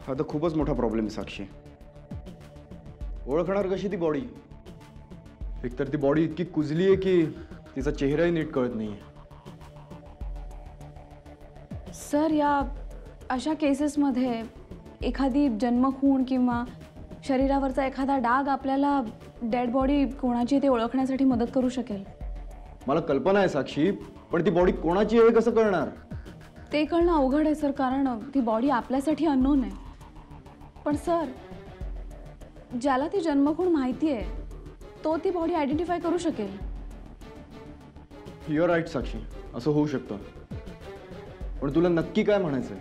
हा तर खूपच मोठा प्रॉब्लेम आहे साक्षी. ओळखणार कशी ती बॉडी? एकतर ती बॉडी इतकी कुजली आहे की तिचा चेहराही नीट कळत नाहीये. सर, या अशा केसेसमध्ये एखादी जन्मखूण किंवा शरीरावरचा एखादा डाग आपल्याला डेड बॉडी कोणाची ते ओळखण्यासाठी मदत करू शकेल. मला कल्पना आहे साक्षी, पण ती बॉडी कोणाची आहे कसं कळणार? ते कळणं अवघड आहे सर, कारण ती बॉडी आपल्यासाठी अननोन आहे. पण सर, ज्याला ती जन्मखूण माहिती आहे तो ती बॉडी आयडेंटिफाय करू शकेल. युअर राईट साक्षी, असं होऊ शकतं. पण तुला नक्की काय म्हणायचंय?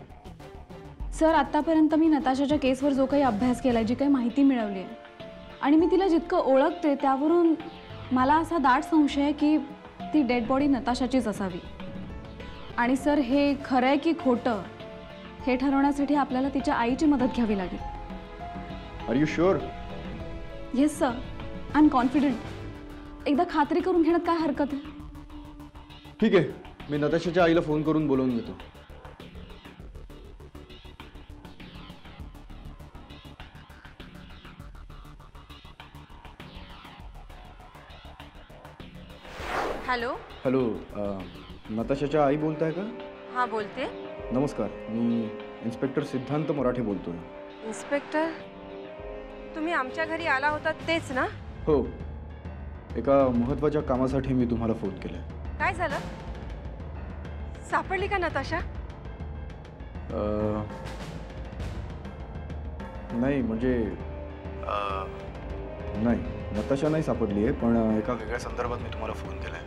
सर, आत्तापर्यंत मी नताशाच्या केसवर जो काही अभ्यास केला, जी काही माहिती मिळवली आहे आणि मी तिला जितकं ओळखते त्यावरून मला असा दाट संशय आहे की ती डेड बॉडी नताशाचीच असावी. आणि सर, हे खरं आहे की खोटं हे ठरवण्यासाठी आपल्याला तिच्या आईची मदत घ्यावी लागेल. Are you sure? Yes sir, I am confident. एकदा खात्री करून घेण्यात काय हरकत आहे? ठीक आहे, मी नताशाच्या आईला फोन करून बोलवून घेतो. हॅलो. हॅलो, नताशाच्या आई बोलताय का? हां, बोलते. नमस्कार, मी इन्स्पेक्टर सिद्धांत मराठे बोलतोय. इन्स्पेक्टर, तुम्ही आमच्या घरी आला होता तेच ना? हो, एका महत्त्वाच्या कामासाठी मी तुम्हाला फोन केलाय. काय झालं? सापडली का नताशा? नाही म्हणजे नाही, नताशा नाही सापडली आहे, पण एका वेगळ्या संदर्भात मी तुम्हाला फोन केलाय.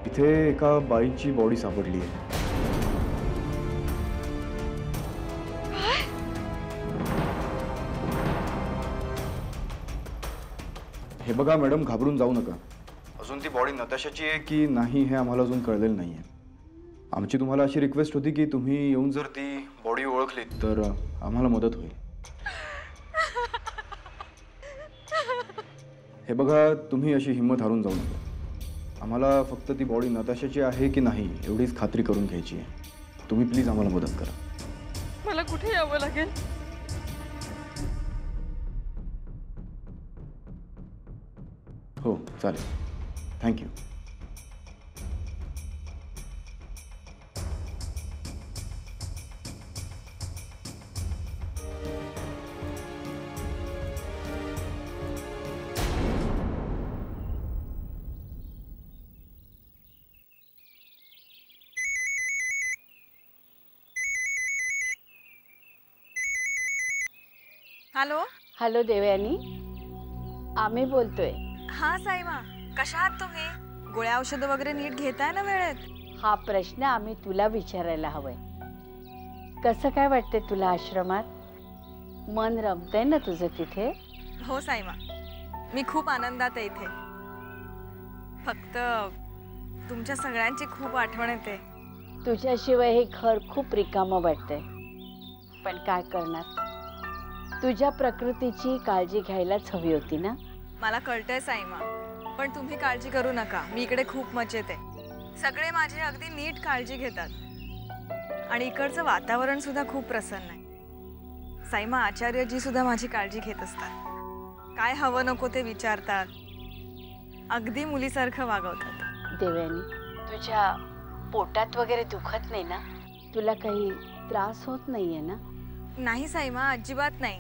इथे एका बाईची बॉडी सापडली आहे. हे बघा मॅडम, घाबरून जाऊ नका. अजून ती बॉडी नताशाची आहे की नाही हे आम्हाला अजून कळलेलं नाही आहे. आमची तुम्हाला अशी रिक्वेस्ट होती की तुम्ही येऊन जर ती बॉडी ओळखलीत तर आम्हाला मदत होईल. हे बघा, तुम्ही अशी हिंमत हारून जाऊ नका. आम्हाला फक्त ती बॉडी नताशाची आहे की नाही एवढीच खात्री करून घ्यायची आहे. तुम्ही प्लीज आम्हाला मदत करा. मला कुठे यावं लागेल? हो चालेल, थँक्यू. हॅलो. हॅलो देवयानी, आम्ही बोलतोय. हां साईमा, कशा आहात तुम्ही? गोळ्या औषधं वगैरे नीट घेताय ना वेळेत? हा प्रश्न आम्ही तुला विचारायला हवंय. कसं काय वाटतंय तुला आश्रमात? मन रमतंय ना तुझं तिथे? हो साईमा, मी खूप आनंदात आहे इथे. फक्त तुमच्या सगळ्यांची खूप आठवण येते. तुझ्याशिवाय हे घर खूप रिकामं वाटतंय, पण काय करणार? तुझ्या प्रकृतीची काळजी घ्यायलाच हवी होती ना. मला कळतंय साईमा, पण तुम्ही काळजी करू नका. मी इकडे खूप मजेत आहे. सगळे माझी अगदी नीट काळजी घेतात आणि इकडचं वातावरण सुद्धा खूप प्रसन्न आहे. साईमा, आचार्यजी सुद्धा माझी काळजी घेत असतात. काय हवं नको ते विचारतात. अगदी मुलीसारखं वागवतात. देवयानी, तुझ्या पोटात वगैरे दुखत नाही ना? तुला काही त्रास होत नाहीये ना? नाही साईमा, अजिबात नाही.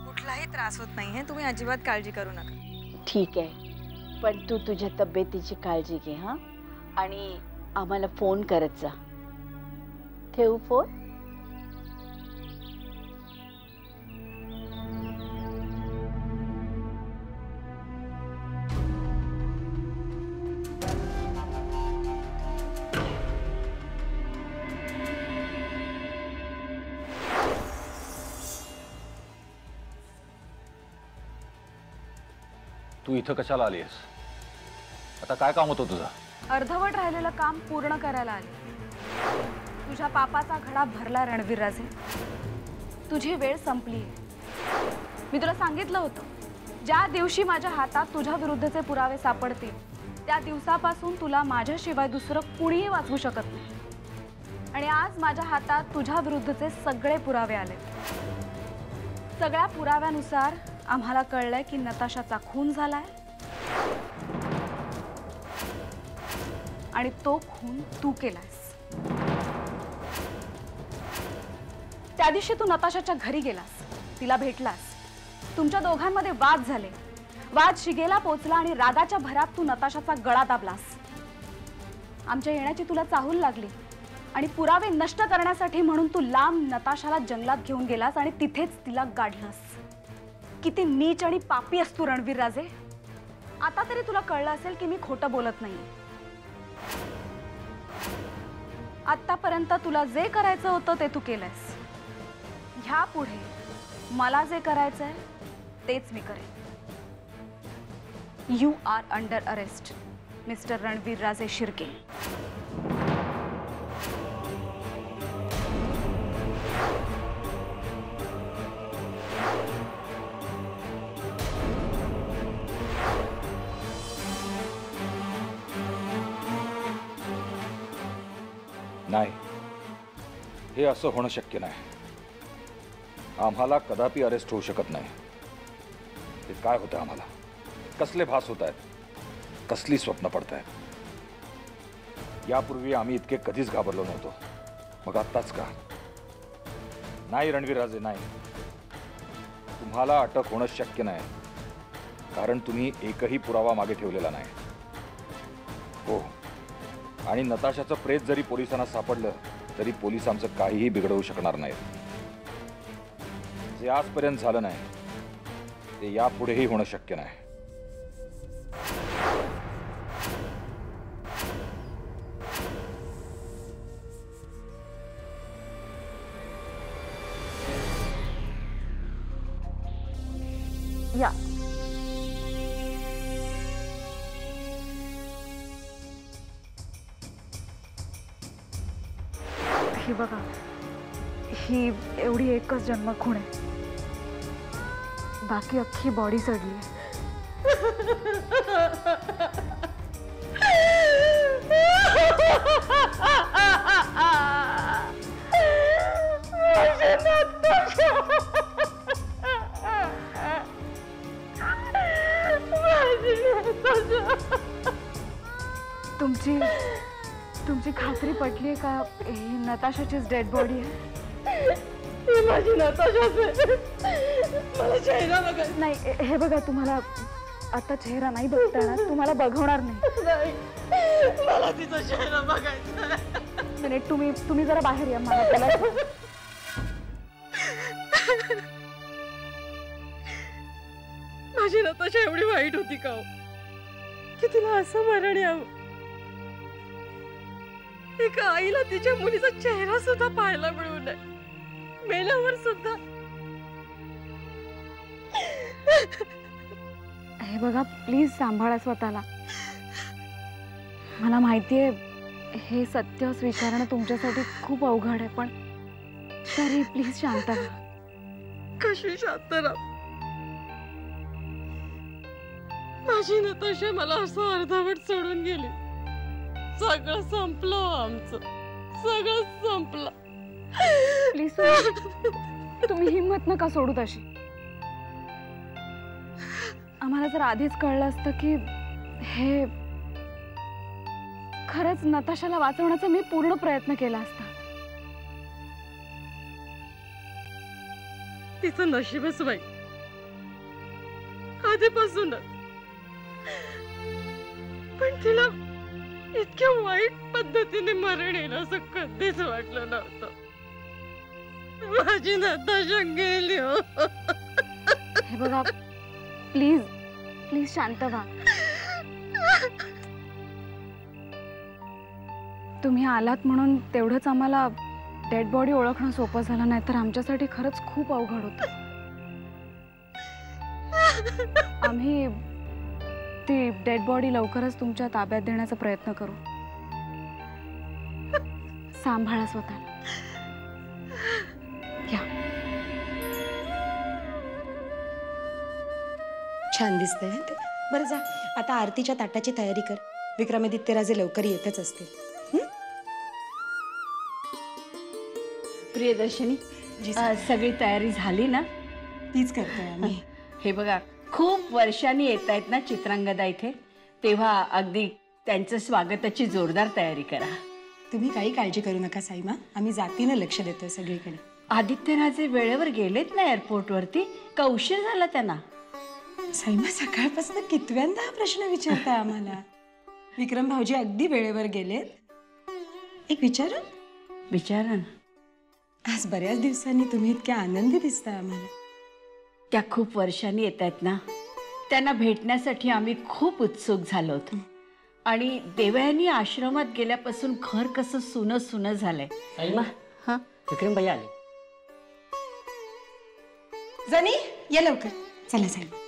कुठलाही त्रास होत नाही. तुम्ही अजिबात काळजी करू नका. ठीक आहे, पण तू तुझ्या तब्येतीची काळजी घे हां, आणि आम्हाला फोन करत जा. ठेवू फोन? तू इथं कशाला आलीस? आता काय काम होतं तुझं? अर्धवट राहिलेलं काम पूर्ण करायला आले. तुझ्या पापाचा घडा भरला रणवीर राजे. तुझी वेळ संपली. मी तुला सांगितलं होतं, ज्या दिवशी माझ्या हातात तुझ्या विरुद्धचे पुरावे सापडतील त्या दिवसापासून तुला माझ्याशिवाय दुसरं कुणीही वाचवू शकत नाही. आणि आज माझ्या हातात तुझ्या विरुद्धचे सगळे पुरावे आले. सगळ्या पुराव्यानुसार आम्हाला कळलंय की नताशाचा खून झालाय आणि तो खून तू केलायस. त्या दिवशी तू नताशाच्या घरी गेलास, तिला भेटलास, तुमच्या दोघांमध्ये वाद झाले, वाद शिगेला पोचला आणि रागाच्या भरात तू नताशाचा गळा दाबलास. आमच्या येण्याची तुला चाहूल लागली आणि पुरावे नष्ट करण्यासाठी म्हणून तू लांब नताशाला जंगलात घेऊन गेलास आणि तिथेच तिला गाडलास. किती नीच आणि पापी आहेस तू रणवीर राजे. आता तरी तुला कळलं असेल की मी खोटं बोलत नाही. आतापर्यंत तुला जे करायचं होतं ते तू केलंयस. ह्या पुढे मला जे करायचंय तेच मी करेन. You are under arrest mister Ranveer Raje Shirke. नाही, हे असं होणं शक्य नाही. आम्हाला कदापि अरेस्ट होऊ शकत नाही. हे काय होतं आम्हाला? कसले भास होत आहेत? कसली स्वप्न पडत आहेत? यापूर्वी आम्ही इतके कधीच घाबरलो नव्हतो, मग आत्ताच का? नाही रणवीर राजे, नाही. तुम्हाला अटक होणं शक्य नाही, कारण तुम्ही एकही पुरावा मागे ठेवलेला नाही. हो, आणि नताशाचं प्रेत जरी पोलिसांना सापडलं तरी पोलीस आमचं काहीही बिघडवू शकणार नाहीत. जे आजपर्यंत झालं नाही ते यापुढेही होणं शक्य नाही. या ही बघा, ही एवढी एकच जन्म खूण आहे. बाकी अख्खी बॉडी सडली. तुमची तुमची खात्री पटली आहे का ही नताशाचीच डेड बॉडी आहे? माझी नताशाच आहे. मला चेहरा बघा. नाही, हे बघा, तुम्हाला आता चेहरा नाही बघता येणार, तुम्हाला बघवणार नाही. मला तिचा चेहरा बघायचा. मिनिट, तुम्ही जरा बाहेर या. मला त्याला माझी नताशा एवढी वाईट होती का की तिला असं मरण यावं? एका आईला तिच्या मुलीचा चेहरा सुद्धा पाहायला मिळू नये, मेल्यावर सुद्धा. हे बघा, प्लीज सांभाळा स्वतःला. मला माहितीये हे सत्य स्वीकारणं तुमच्यासाठी खूप अवघड आहे, पण तरी प्लीज शांत राहा. कशी शांत राहा? माझी नताशा मला असं अर्धवट सोडून गेली. सगळं संपलं आमचं, सगळं संपलं. प्लीज तुम्ही हिम्मत नका सोडू तशी. आम्हाला जर आधीच कळलं असतं की हे खरंच नताशाला वाचवण्याचा मी पूर्ण प्रयत्न केला असता. तिचं नशीबच बाई, आधीपासूनच. पण तिला इतक्या वाईट पद्धतीने मरण येईल असं कधीच वाटलं नव्हतं. माझी नताशा गेली. हो, हे बघा, प्लीज प्लीज शांत व्हा. तुम्ही आलात म्हणून तेवढंच आम्हाला डेड बॉडी ओळखणं सोपं झालं, नाही तर आमच्यासाठी खरंच खूप अवघड होतं. आम्ही ती डेड बॉडी लवकरच तुमच्या ताब्यात देण्याचा प्रयत्न करू. सांभाळा स्वतःला. या. छान दिसतंय ते. बरं जा, आता आरतीच्या ताटाची तयारी कर. विक्रमादित्यराजे लवकर येतच असतील. प्रियदर्शनी, सगळी तयारी झाली ना? तीच करतोय आम्ही. हे बघा, खूप वर्षांनी येत आहेत ना चित्रांगदा इथे, तेव्हा अगदी त्यांचं स्वागताची जोरदार तयारी करा. तुम्ही काही काळजी करू नका साईमा, आम्ही जातीनं लक्ष देतोय सगळीकडे. आदित्यराजे वेळेवर गेलेत ना एअरपोर्टवरती, का उशीर झाला त्यांना? साईमा, सकाळपासून कितव्यांदा हा प्रश्न विचारताय आम्हाला? विक्रम भाऊजी अगदी वेळेवर गेलेत. एक विचारू? विचारा ना. आज बऱ्याच दिवसांनी तुम्ही इतक्या आनंदी दिसताय आम्हाला. त्या खूप वर्षांनी येत आहेत ना, त्यांना भेटण्यासाठी आम्ही खूप उत्सुक झालो होतो. आणि देवयानी आश्रमात गेल्यापासून घर कसं सुनं सुनं झालंय. साईमा, हा, विक्रम भैया आले. जनी ये लवकर. चला साईमा.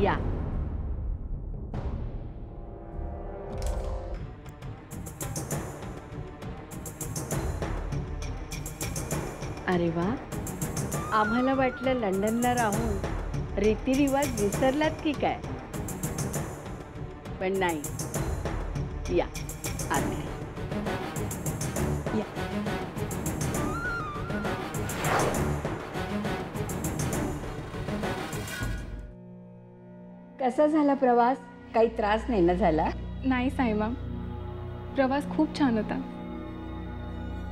या. अरे वा, आम्हाला वाटलं लंडनला राहून रीतिरिवाज विसरलात की काय, पण नाही. या आले. या. कसा झाला प्रवास? काही त्रास नाही ना झाला? नाही साईमा, प्रवास खूप छान होता.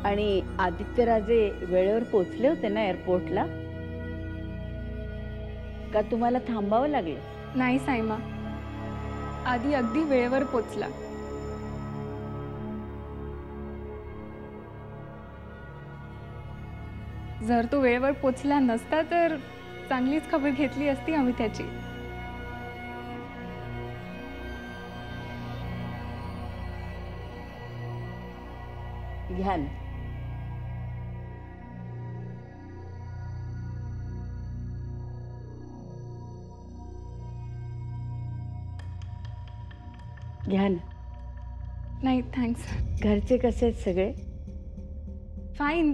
आणि आदित्यराजे वेळेवर पोचले होते ना एअरपोर्टला, का तुम्हाला थांबावं लागलं? नाही साईमा, आधी अगदी वेळेवर पोचला. जर तो वेळेवर पोचला नसता तर चांगलीच खबर घेतली असती आम्ही त्याची. घ्या ना. घ्या ना. नाही थँक्स. घरचे कसे आहेत सगळे? फाईन.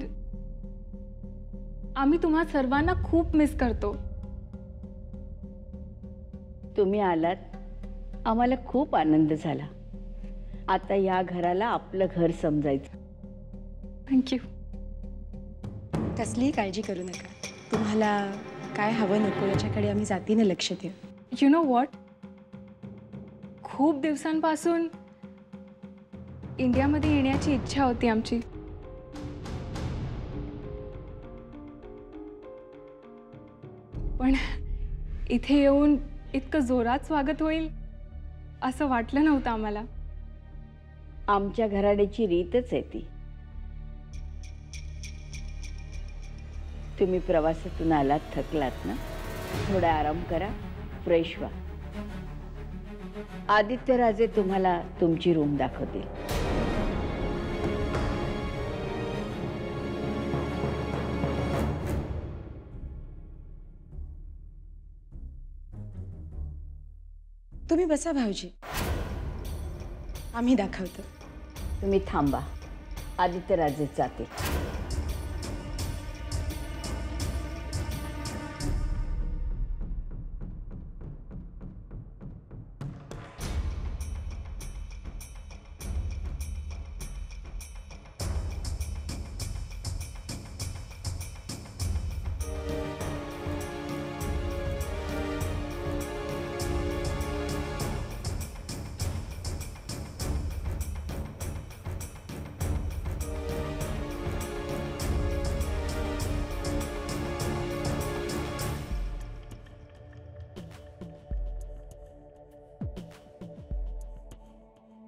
आम्ही तुम्हा सर्वांना खूप मिस करतो. तुम्ही आलात, आम्हाला खूप आनंद झाला. आता या घराला आपलं घर समजायचं. थँक्यू. कसलीही काळजी करू नका. तुम्हाला काय हवं नको याच्याकडे आम्ही जातीनं लक्ष देऊ. यू नो व्हॉट, खूप दिवसांपासून इंडियामध्ये येण्याची इच्छा होती आमची. पण इथे येऊन इतकं जोरात स्वागत होईल असं वाटलं नव्हतं आम्हाला. आमच्या घराण्याची रीतच आहे ती. तुम्ही प्रवासातून आलात, थकलात ना, थोडा आराम करा, फ्रेश व्हा. आदित्यराजे तुम्हाला तुमची रूम दाखवतील. तुम्ही बसा भाऊजी, आम्ही दाखवतो. तुम्ही थांबा, आदित्यराजे जातील.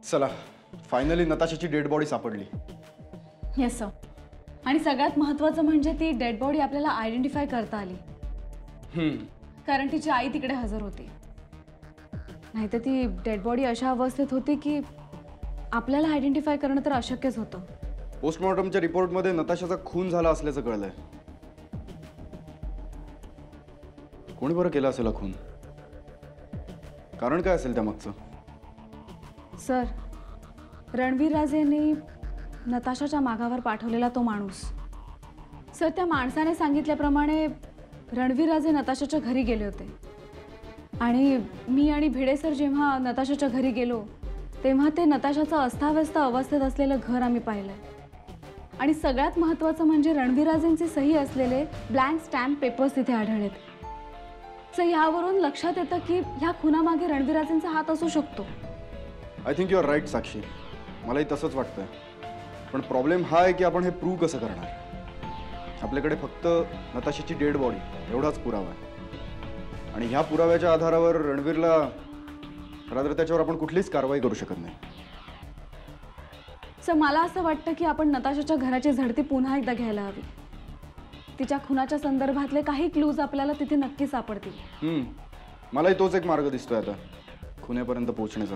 चला, फायनली नताशाची डेड बॉडी सापडली. Yes sir. आणि सगळ्यात महत्त्वाचं म्हणजे ती डेड बॉडी आपल्याला आयडेंटिफाय करता आली, कारण तिची आई तिकडे हजर होती. नाहीतर ती डेड बॉडी अशा अवस्थेत होती की आपल्याला आयडेंटिफाय करणं तर अशक्यच होतं. पोस्टमॉर्टमच्या रिपोर्टमध्ये नताशाचा खून झाला असल्याचं कळलंय. कोणी बरं केला असेल हा खून? कारण काय असेल त्यामागचं? सर, रणवीर राजेंनी नताशाच्या मागावर पाठवलेला तो माणूस. सर, त्या माणसाने सांगितल्याप्रमाणे रणवीर राजे नताशाच्या घरी गेले होते. आणि मी आणि भिडे सर जेव्हा नताशाच्या घरी गेलो तेव्हा ते नताशाचं अस्ताव्यस्त अवस्थेत असलेलं घर आम्ही पाहिलं. आणि सगळ्यात महत्त्वाचं म्हणजे रणवीर राजेंची सही असलेले ब्लँक स्टॅम्प पेपर्स तिथे आढळलेत. सर, यावरून लक्षात येतं की ह्या खुनामागे रणवीर राजेंचा हात असू शकतो. I think you are right Sakshi, मलाही तसंच वाटतंय. पण प्रॉब्लेम हा आहे की आपण हे प्रूव्ह कसं करणार? आपल्याकडे फक्त नताशाची डेड बॉडी एवढाच पुरावा आहे. आणि ह्या पुराव्याच्या आधारावर रणवीरला रात्र त्याच्यावर आपण कुठलीच कारवाई करू शकत नाही. सर, मला असं वाटतं की आपण नताशाच्या घराची झडती पुन्हा एकदा घ्यायला हवी. तिच्या खुनाच्या संदर्भातले काही क्लूज आपल्याला तिथे नक्की सापडतील. मलाही तोच एक मार्ग दिसतोय आता खुन्यापर्यंत पोहोचण्याचा.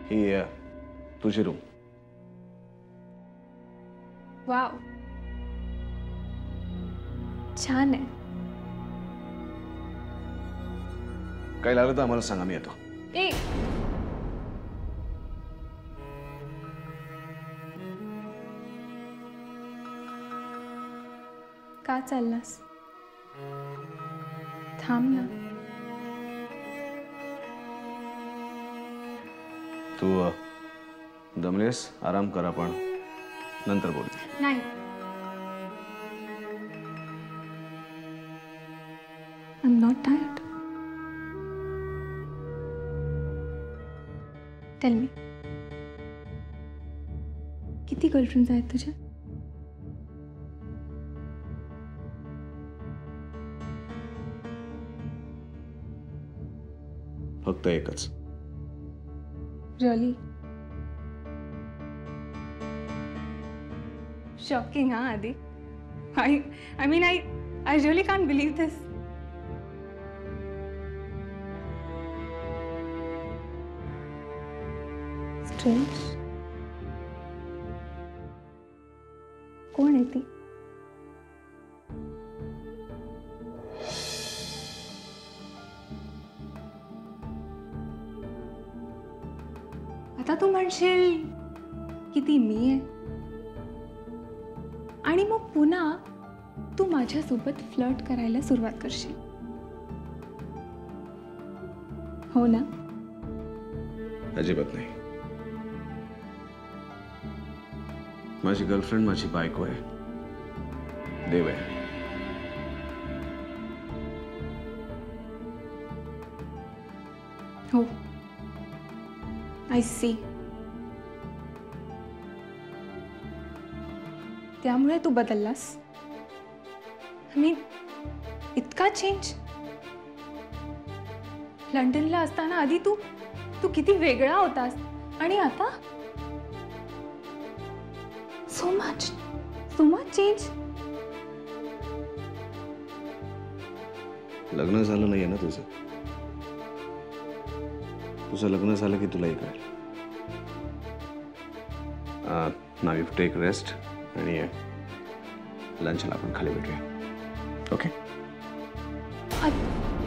ही तुझी रूम. वाव, छान आहे. काही लागलं तर आम्हाला सांगा, मी येतो. ए, का चाललास? थांब ना. तू दमलेस, आराम कर, आपण नंतर बोलू. नाही, I'm not tired. Tell me, किती गर्लफ्रेंड्स आहेत तुझ्या? फक्त एकच. Really? Shocking, huh, Adi? I mean, I really can't believe this. Strange. कोण आहे ती? आता तू म्हणशील की ती मी आहे आणि मग पुन्हा तू माझ्यासोबत फ्लर्ट करायला सुरुवात करशील, हो ना? अजिबात नाही. माझी गर्लफ्रेंड माझी बायको आहे, देव आहे. हो, आय सी. त्यामुळे तू बदललास? मी इतका चेंज? लंडनला असताना आधी तू किती वेगळा होतास आणि आता सो मच चेंज. लग्न झालं नाहीये ना तुझं? तुझं लग्न झालं की तुलाही कळेल. नाव यू टेक रेस्ट आणि लंचला आपण खाली भेटूया. ओके? आत-